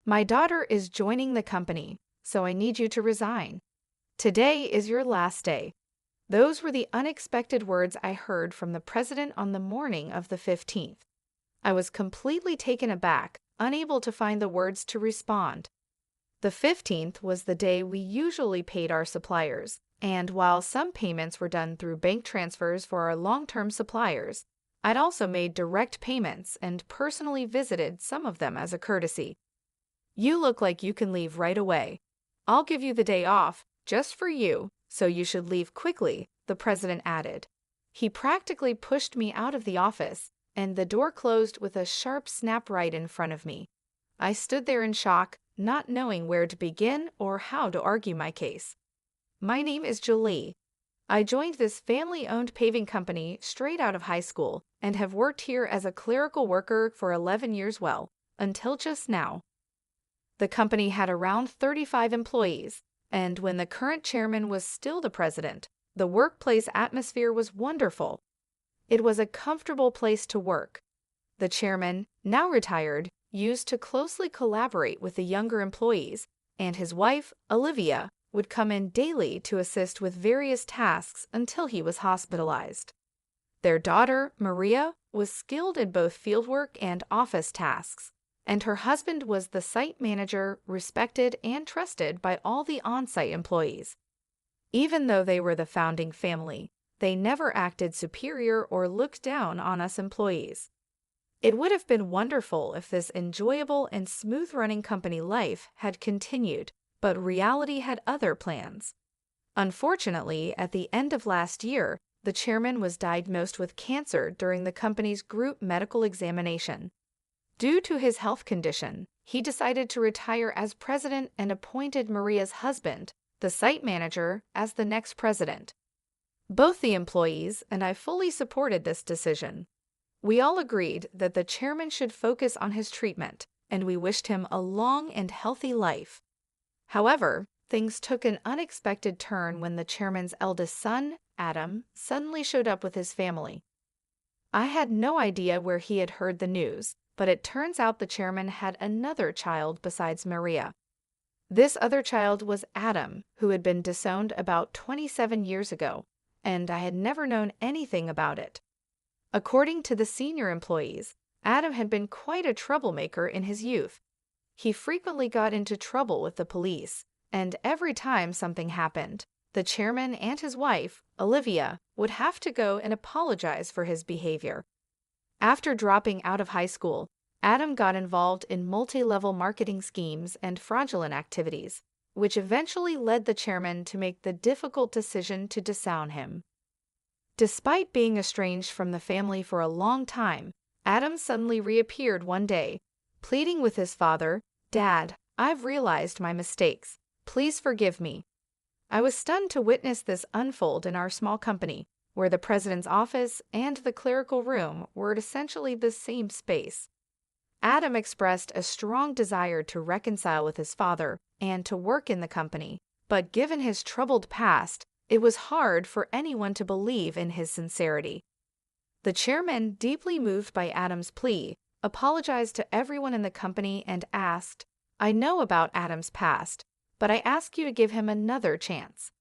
My daughter is joining the company, so I need you to resign. Today is your last day." Those were the unexpected words I heard from the president on the morning of the 15th. I was completely taken aback, unable to find the words to respond. The 15th was the day we usually paid our suppliers, and while some payments were done through bank transfers for our long-term suppliers, I'd also made direct payments and personally visited some of them as a courtesy. "You look like you can leave right away. I'll give you the day off, just for you, so you should leave quickly," the president added. He practically pushed me out of the office, and the door closed with a sharp snap right in front of me. I stood there in shock, not knowing where to begin or how to argue my case. "My name is Julie. I joined this family-owned paving company straight out of high school and have worked here as a clerical worker for 11 years until just now." The company had around 35 employees, and when the current chairman was still the president, the workplace atmosphere was wonderful. It was a comfortable place to work. The chairman, now retired, used to closely collaborate with the younger employees, and his wife, Olivia, would come in daily to assist with various tasks until he was hospitalized. Their daughter, Maria, was skilled in both fieldwork and office tasks, and her husband was the site manager, respected and trusted by all the on-site employees. Even though they were the founding family, they never acted superior or looked down on us employees. It would have been wonderful if this enjoyable and smooth-running company life had continued, but reality had other plans. Unfortunately, at the end of last year, the chairman was diagnosed with cancer during the company's group medical examination. Due to his health condition, he decided to retire as president and appointed Maria's husband, the site manager, as the next president. Both the employees and I fully supported this decision. We all agreed that the chairman should focus on his treatment, and we wished him a long and healthy life. However, things took an unexpected turn when the chairman's eldest son, Adam, suddenly showed up with his family. I had no idea where he had heard the news, but it turns out the chairman had another child besides Maria. This other child was Adam, who had been disowned about 27 years ago, and I had never known anything about it. According to the senior employees, Adam had been quite a troublemaker in his youth. He frequently got into trouble with the police, and every time something happened, the chairman and his wife, Olivia, would have to go and apologize for his behavior. After dropping out of high school, Adam got involved in multi-level marketing schemes and fraudulent activities, which eventually led the chairman to make the difficult decision to disown him. Despite being estranged from the family for a long time, Adam suddenly reappeared one day, pleading with his father, "Dad, I've realized my mistakes. Please forgive me." I was stunned to witness this unfold in our small company, where the president's office and the clerical room were essentially the same space. Adam expressed a strong desire to reconcile with his father and to work in the company, but given his troubled past, it was hard for anyone to believe in his sincerity. The chairman, deeply moved by Adam's plea, apologized to everyone in the company and asked, "I know about Adam's past, but I ask you to give him another chance."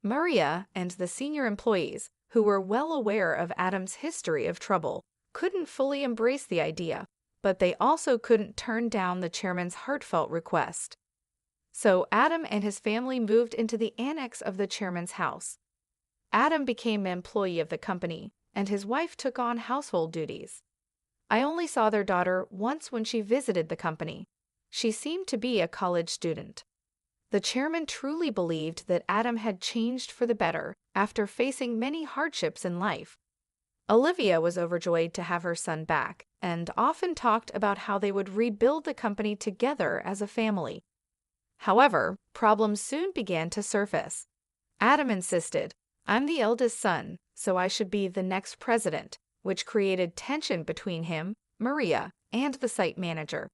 Maria and the senior employees, who were well aware of Adam's history of trouble, couldn't fully embrace the idea, but they also couldn't turn down the chairman's heartfelt request. So Adam and his family moved into the annex of the chairman's house. Adam became an employee of the company, and his wife took on household duties. I only saw their daughter once when she visited the company. She seemed to be a college student. The chairman truly believed that Adam had changed for the better after facing many hardships in life. Olivia was overjoyed to have her son back and often talked about how they would rebuild the company together as a family. However, problems soon began to surface. Adam insisted, "I'm the eldest son, so I should be the next president," which created tension between him, Maria, and the site manager.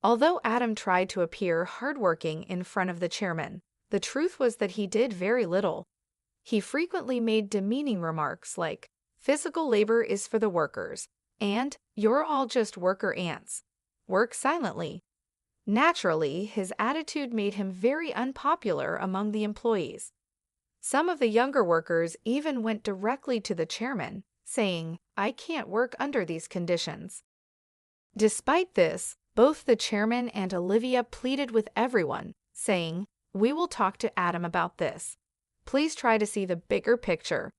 Although Adam tried to appear hardworking in front of the chairman, the truth was that he did very little. He frequently made demeaning remarks like, "Physical labor is for the workers," and "You're all just worker ants. Work silently." Naturally, his attitude made him very unpopular among the employees. Some of the younger workers even went directly to the chairman, saying, "I can't work under these conditions." Despite this, both the chairman and Olivia pleaded with everyone, saying, "We will talk to Adam about this. Please try to see the bigger picture."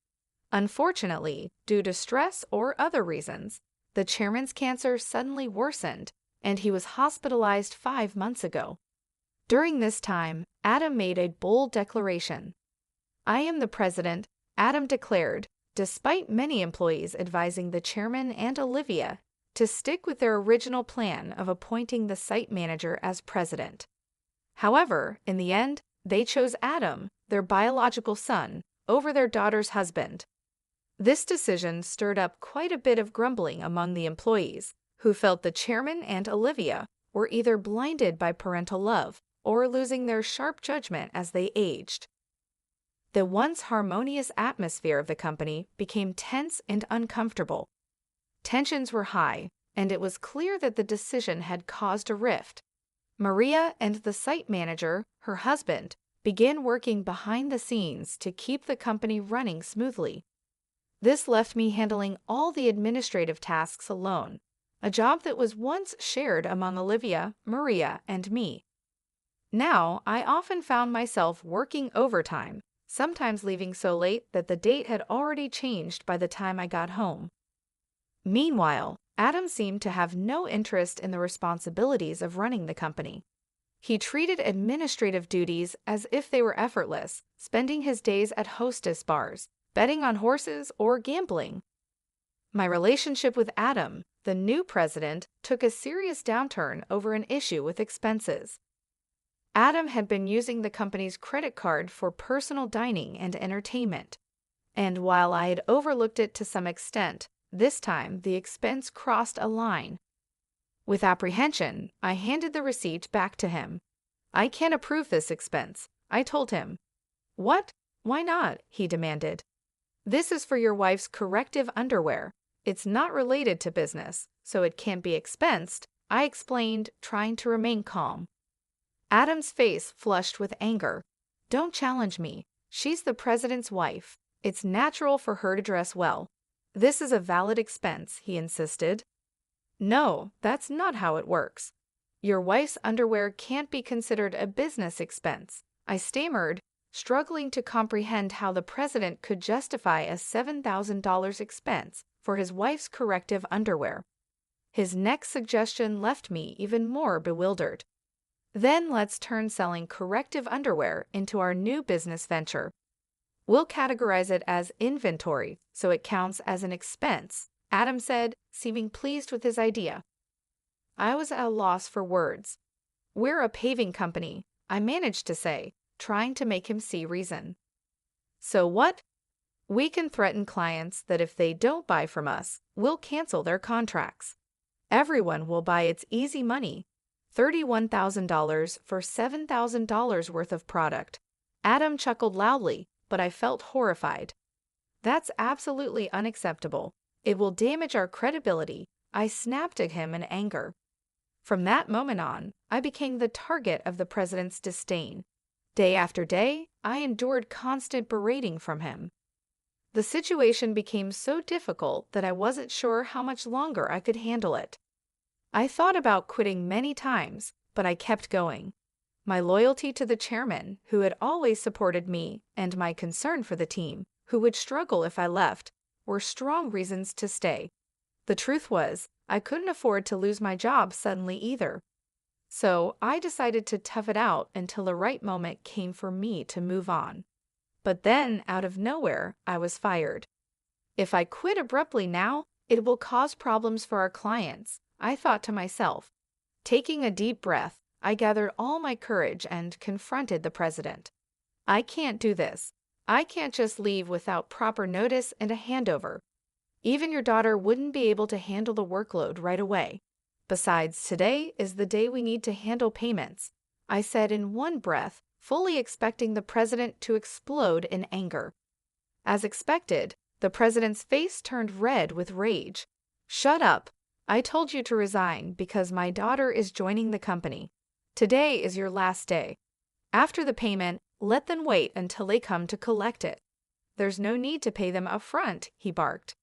Unfortunately, due to stress or other reasons, the chairman's cancer suddenly worsened, and he was hospitalized 5 months ago. During this time, Adam made a bold declaration. "I am the president," Adam declared, despite many employees advising the chairman and Olivia to stick with their original plan of appointing the site manager as president. However, in the end, they chose Adam, their biological son, over their daughter's husband. This decision stirred up quite a bit of grumbling among the employees, who felt the chairman and Olivia were either blinded by parental love or losing their sharp judgment as they aged. The once harmonious atmosphere of the company became tense and uncomfortable. Tensions were high, and it was clear that the decision had caused a rift. Maria and the site manager, her husband, began working behind the scenes to keep the company running smoothly. This left me handling all the administrative tasks alone, a job that was once shared among Olivia, Maria, and me. Now, I often found myself working overtime, sometimes leaving so late that the date had already changed by the time I got home. Meanwhile, Adam seemed to have no interest in the responsibilities of running the company. He treated administrative duties as if they were effortless, spending his days at hostess bars, betting on horses, or gambling. My relationship with Adam, the new president, took a serious downturn over an issue with expenses. Adam had been using the company's credit card for personal dining and entertainment, and while I had overlooked it to some extent, this time the expense crossed a line. With apprehension, I handed the receipt back to him. "I can't approve this expense," I told him. "What? Why not?" he demanded. "This is for your wife's corrective underwear. It's not related to business, so it can't be expensed," I explained, trying to remain calm. Adam's face flushed with anger. "Don't challenge me. She's the president's wife. It's natural for her to dress well. This is a valid expense," he insisted. "No, that's not how it works. Your wife's underwear can't be considered a business expense," I stammered, struggling to comprehend how the president could justify a $7,000 expense for his wife's corrective underwear. His next suggestion left me even more bewildered. "Then let's turn selling corrective underwear into our new business venture. We'll categorize it as inventory, so it counts as an expense," Adam said, seeming pleased with his idea. I was at a loss for words. "We're a paving company," I managed to say, trying to make him see reason. "So what? We can threaten clients that if they don't buy from us, we'll cancel their contracts. Everyone will buy It's easy money. $31,000 for $7,000 worth of product." Adam chuckled loudly, but I felt horrified. "That's absolutely unacceptable. It will damage our credibility," I snapped at him in anger. From that moment on, I became the target of the president's disdain. Day after day, I endured constant berating from him. The situation became so difficult that I wasn't sure how much longer I could handle it. I thought about quitting many times, but I kept going. My loyalty to the chairman, who had always supported me, and my concern for the team, who would struggle if I left, were strong reasons to stay. The truth was, I couldn't afford to lose my job suddenly either. So I decided to tough it out until the right moment came for me to move on. But then, out of nowhere, I was fired. If I quit abruptly now, it will cause problems for our clients, I thought to myself. Taking a deep breath, I gathered all my courage and confronted the president. "I can't do this. I can't just leave without proper notice and a handover. Even your daughter wouldn't be able to handle the workload right away. Besides, today is the day we need to handle payments," I said in one breath, fully expecting the president to explode in anger. As expected, the president's face turned red with rage. "Shut up. I told you to resign because my daughter is joining the company. Today is your last day. After the payment, let them wait until they come to collect it. There's no need to pay them upfront, he barked.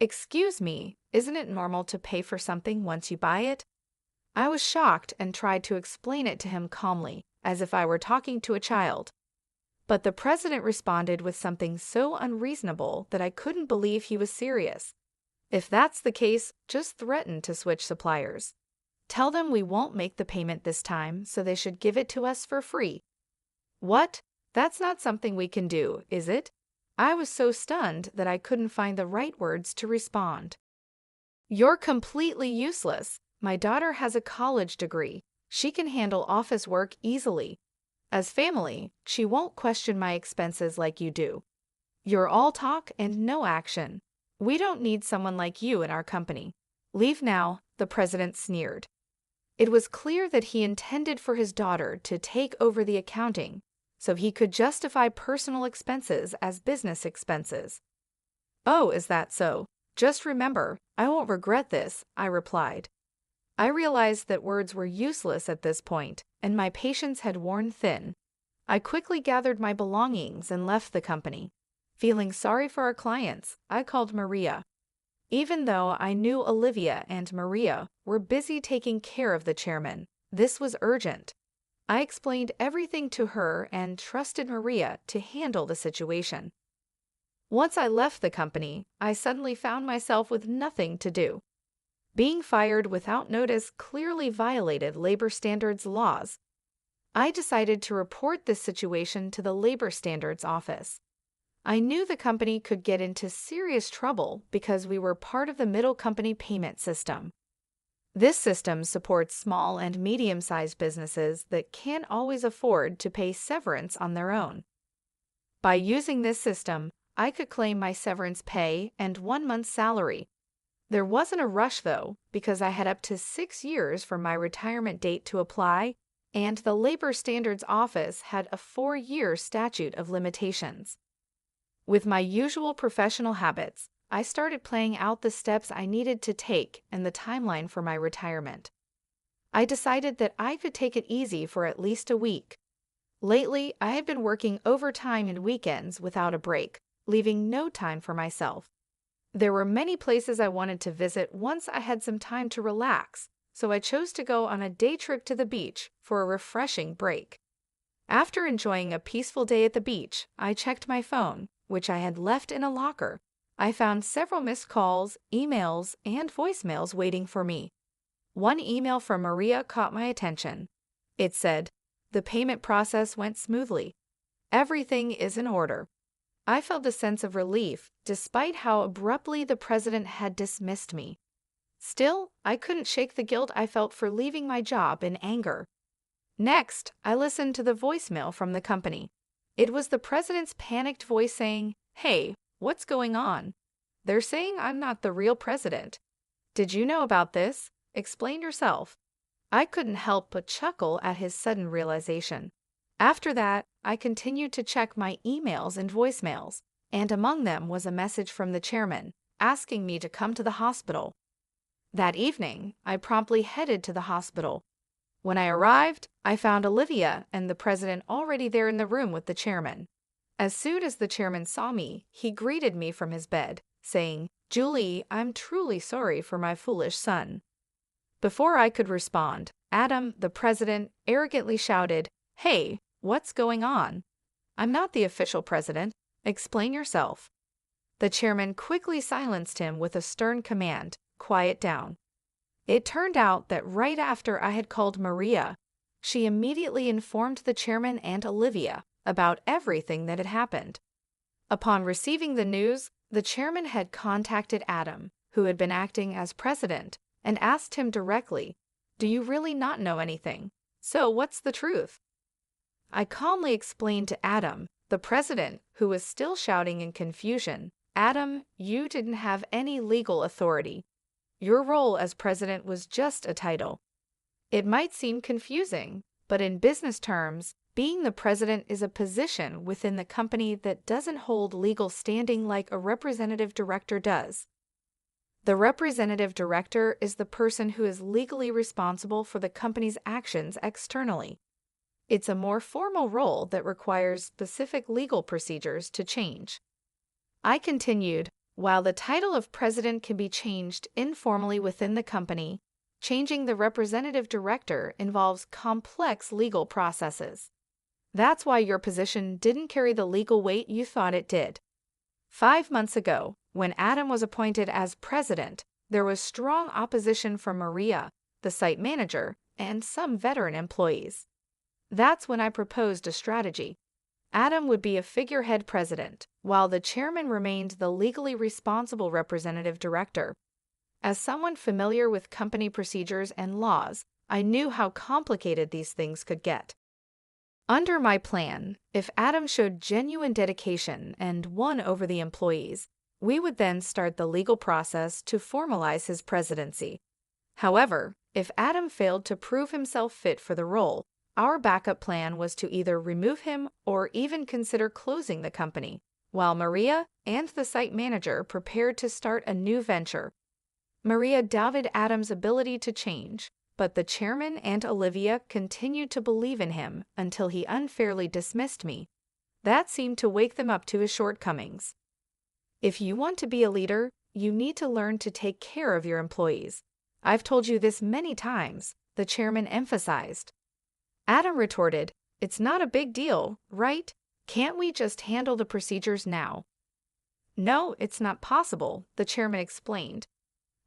Excuse me, isn't it normal to pay for something once you buy it? I was shocked and tried to explain it to him calmly, as if I were talking to a child. But the president responded with something so unreasonable that I couldn't believe he was serious. If that's the case, just threaten to switch suppliers. Tell them we won't make the payment this time, so they should give it to us for free. What? That's not something we can do, is it? I was so stunned that I couldn't find the right words to respond. You're completely useless. My daughter has a college degree. She can handle office work easily. As family, she won't question my expenses like you do. You're all talk and no action. We don't need someone like you in our company. Leave now, the president sneered. It was clear that he intended for his daughter to take over the accounting, so he could justify personal expenses as business expenses. Oh, is that so? Just remember, I won't regret this, I replied. I realized that words were useless at this point, and my patience had worn thin. I quickly gathered my belongings and left the company. Feeling sorry for our clients, I called Maria. Even though I knew Olivia and Maria were busy taking care of the chairman, this was urgent. I explained everything to her and trusted Maria to handle the situation. Once I left the company, I suddenly found myself with nothing to do. Being fired without notice clearly violated labor standards laws. I decided to report this situation to the Labor Standards Office. I knew the company could get into serious trouble because we were part of the middle company payment system. This system supports small and medium-sized businesses that can't always afford to pay severance on their own. By using this system, I could claim my severance pay and 1 month's salary. There wasn't a rush, though, because I had up to 6 years for my retirement date to apply, and the Labor Standards Office had a 4-year statute of limitations. With my usual professional habits, I started planning out the steps I needed to take and the timeline for my retirement. I decided that I could take it easy for at least a week. Lately, I had been working overtime and weekends without a break, leaving no time for myself. There were many places I wanted to visit once I had some time to relax, so I chose to go on a day trip to the beach for a refreshing break. After enjoying a peaceful day at the beach, I checked my phone, which I had left in a locker. I found several missed calls, emails, and voicemails waiting for me. One email from Maria caught my attention. It said, "The payment process went smoothly. Everything is in order." I felt a sense of relief, despite how abruptly the president had dismissed me. Still, I couldn't shake the guilt I felt for leaving my job in anger. Next, I listened to the voicemail from the company. It was the president's panicked voice saying, "Hey, what's going on? They're saying I'm not the real president. Did you know about this? Explain yourself." I couldn't help but chuckle at his sudden realization. After that, I continued to check my emails and voicemails, and among them was a message from the chairman, asking me to come to the hospital. That evening, I promptly headed to the hospital. When I arrived, I found Olivia and the president already there in the room with the chairman. As soon as the chairman saw me, he greeted me from his bed, saying, "Julie, I'm truly sorry for my foolish son." Before I could respond, Adam, the president, arrogantly shouted, "Hey, what's going on? I'm not the official president. Explain yourself." The chairman quickly silenced him with a stern command, "Quiet down." It turned out that right after I had called Maria, she immediately informed the chairman and Olivia about everything that had happened. Upon receiving the news, the chairman had contacted Adam, who had been acting as president, and asked him directly, "Do you really not know anything? So what's the truth?" I calmly explained to Adam, the president, who was still shouting in confusion, "Adam, you didn't have any legal authority. Your role as president was just a title." It might seem confusing, but in business terms, being the president is a position within the company that doesn't hold legal standing like a representative director does. The representative director is the person who is legally responsible for the company's actions externally. It's a more formal role that requires specific legal procedures to change. I continued, while the title of president can be changed informally within the company, changing the representative director involves complex legal processes. That's why your position didn't carry the legal weight you thought it did. 5 months ago, when Adam was appointed as president, there was strong opposition from Maria, the site manager, and some veteran employees. That's when I proposed a strategy. Adam would be a figurehead president, while the chairman remained the legally responsible representative director. As someone familiar with company procedures and laws, I knew how complicated these things could get. Under my plan, if Adam showed genuine dedication and won over the employees, we would then start the legal process to formalize his presidency. However, if Adam failed to prove himself fit for the role, our backup plan was to either remove him or even consider closing the company, while Maria and the site manager prepared to start a new venture. Maria doubted Adam's ability to change, but the chairman and Olivia continued to believe in him until he unfairly dismissed me. That seemed to wake them up to his shortcomings. If you want to be a leader, you need to learn to take care of your employees. I've told you this many times, the chairman emphasized. Adam retorted, "It's not a big deal, right? Can't we just handle the procedures now?" "No, it's not possible," the chairman explained.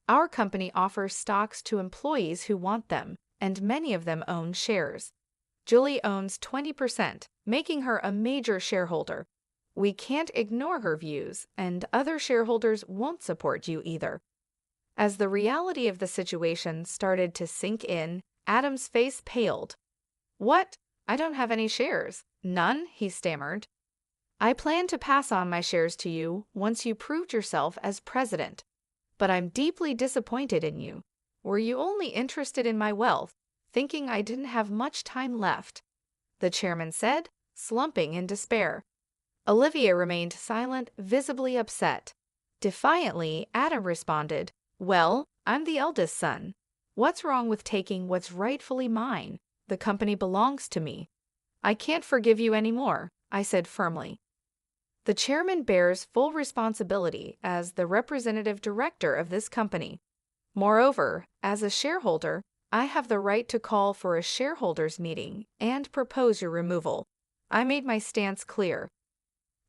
"Our company offers stocks to employees who want them, and many of them own shares. Julie owns 20%, making her a major shareholder. We can't ignore her views, and other shareholders won't support you either." As the reality of the situation started to sink in, Adam's face paled. "What? I don't have any shares." "None?" he stammered. "I plan to pass on my shares to you once you proved yourself as president. But I'm deeply disappointed in you. Were you only interested in my wealth, thinking I didn't have much time left?" the chairman said, slumping in despair. Olivia remained silent, visibly upset. Defiantly, Adam responded, "Well, I'm the eldest son. What's wrong with taking what's rightfully mine? The company belongs to me." "I can't forgive you anymore," I said firmly. The chairman bears full responsibility as the representative director of this company. Moreover, as a shareholder, I have the right to call for a shareholders' meeting and propose your removal. I made my stance clear.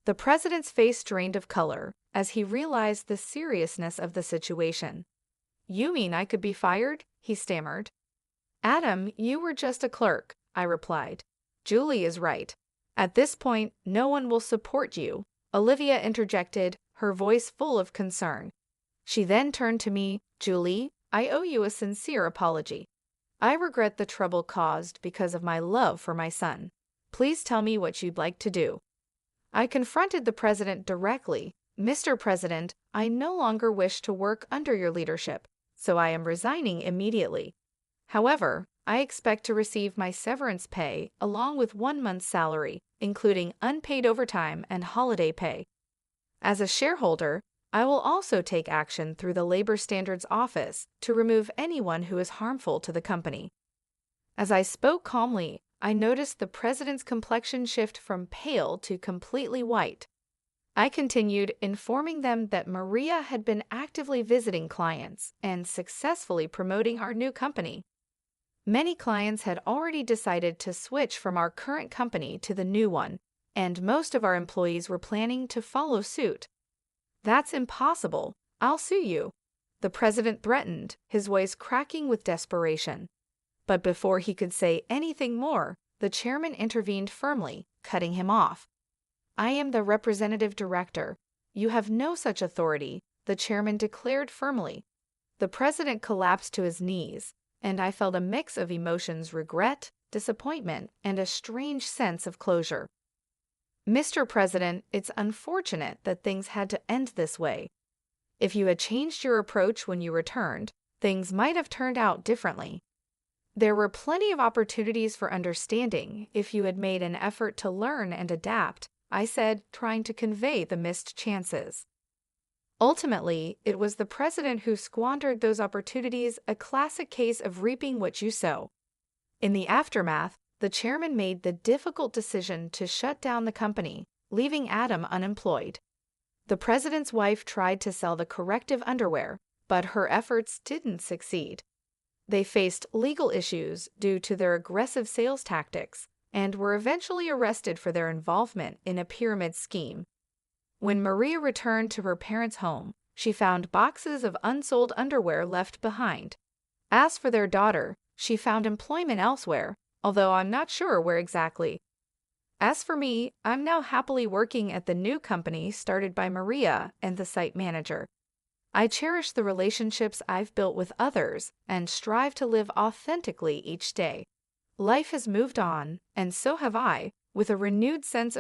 The president's face drained of color as he realized the seriousness of the situation. "You mean I could be fired?" he stammered. "Adam, you were just a clerk," I replied. "Julie is right. At this point, no one will support you," Olivia interjected, her voice full of concern. She then turned to me, "Julie, I owe you a sincere apology. I regret the trouble caused because of my love for my son. Please tell me what you'd like to do." I confronted the president directly. "Mr. President, I no longer wish to work under your leadership, so I am resigning immediately. However, I expect to receive my severance pay along with 1 month's salary, including unpaid overtime and holiday pay. As a shareholder, I will also take action through the Labor Standards Office to remove anyone who is harmful to the company." As I spoke calmly, I noticed the president's complexion shift from pale to completely white. I continued, informing them that Maria had been actively visiting clients and successfully promoting our new company. Many clients had already decided to switch from our current company to the new one, and most of our employees were planning to follow suit. "That's impossible. I'll sue you," the president threatened, his voice cracking with desperation. But before he could say anything more, the chairman intervened firmly, cutting him off. "I am the representative director. You have no such authority," the chairman declared firmly. The president collapsed to his knees, and I felt a mix of emotions: regret, disappointment, and a strange sense of closure. "Mr. President, it's unfortunate that things had to end this way. If you had changed your approach when you returned, things might have turned out differently. There were plenty of opportunities for understanding if you had made an effort to learn and adapt," I said, trying to convey the missed chances. Ultimately, it was the president who squandered those opportunities, a classic case of reaping what you sow. In the aftermath, the chairman made the difficult decision to shut down the company, leaving Adam unemployed. The president's wife tried to sell the corrective underwear, but her efforts didn't succeed. They faced legal issues due to their aggressive sales tactics and were eventually arrested for their involvement in a pyramid scheme. When Maria returned to her parents' home, she found boxes of unsold underwear left behind. As for their daughter, she found employment elsewhere, although I'm not sure where exactly. As for me, I'm now happily working at the new company started by Maria and the site manager. I cherish the relationships I've built with others and strive to live authentically each day. Life has moved on, and so have I, with a renewed sense of